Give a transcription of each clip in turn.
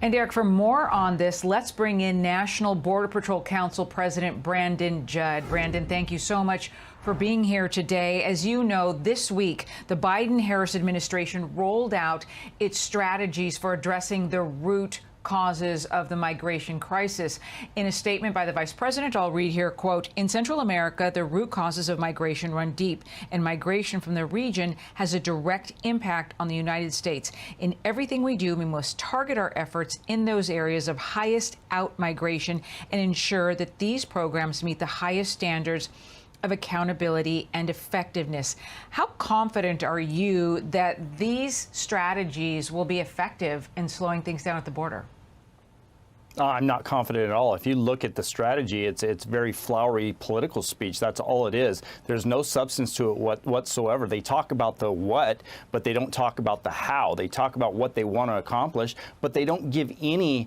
And Derek, for more on this, let's bring in National Border Patrol Council President Brandon Judd. Brandon, thank you so much for being here today. As you know, this week, the Biden-Harris administration rolled out its strategies for addressing the root causes of the migration crisis. In a statement by the vice president, I'll read here, quote, "In Central America, the root causes of migration run deep, and migration from the region has a direct impact on the United States. In everything we do, we must target our efforts in those areas of highest out migration and ensure that these programs meet the highest standards of accountability and effectiveness." How confident are you that these strategies will be effective in slowing things down at the border? I'm not confident at all. If you look at the strategy, it's very flowery political speech. That's all it is. There's no substance to it whatsoever. They talk about the what, but they don't talk about the how. They talk about what they want to accomplish, but they don't give any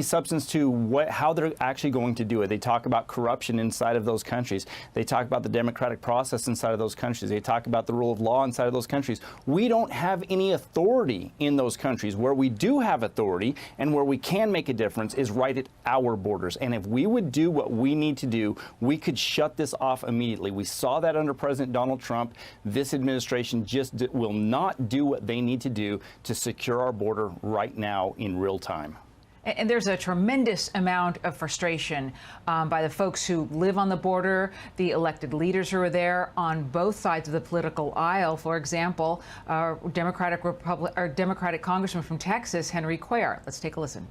substance to how they're actually going to do it. They talk about corruption inside of those countries. They talk about the democratic process inside of those countries. They talk about the rule of law inside of those countries. We don't have any authority in those countries. Where we do have authority and where we can make a difference is right at our borders. And if we would do what we need to do, we could shut this off immediately. We saw that under President Donald Trump. This administration just will not do what they need to do to secure our border right now in real time. And there's a tremendous amount of frustration by the folks who live on the border, the elected leaders who are there on both sides of the political aisle. For example, Democratic Congressman from Texas, Henry Cuellar. Let's take a listen.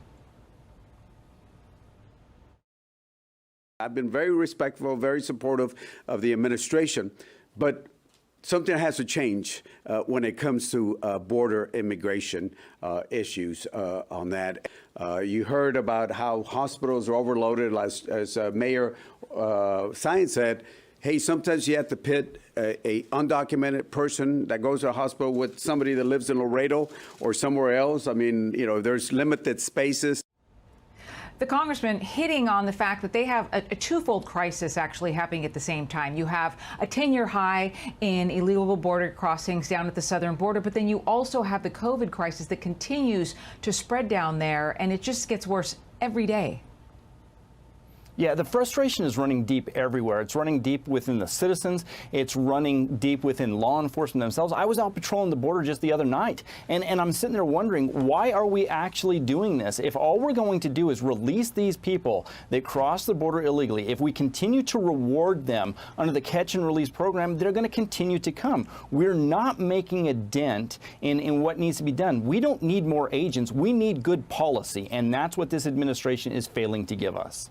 I've been very respectful, very supportive of the administration, but something has to change when it comes to border immigration issues on that. You heard about how hospitals are overloaded, as Mayor Sines said. Hey, sometimes you have to pit a undocumented person that goes to a hospital with somebody that lives in Laredo or somewhere else. I mean, you know, there's limited spaces. The congressman hitting on the fact that they have a twofold crisis actually happening at the same time. You have a 10-year high in illegal border crossings down at the southern border, but then you also have the COVID crisis that continues to spread down there, and it just gets worse every day. Yeah, the frustration is running deep everywhere. It's running deep within the citizens. It's running deep within law enforcement themselves. I was out patrolling the border just the other night, and I'm sitting there wondering, why are we actually doing this? If all we're going to do is release these people that cross the border illegally, if we continue to reward them under the catch and release program, they're going to continue to come. We're not making a dent in what needs to be done. We don't need more agents. We need good policy, and that's what this administration is failing to give us.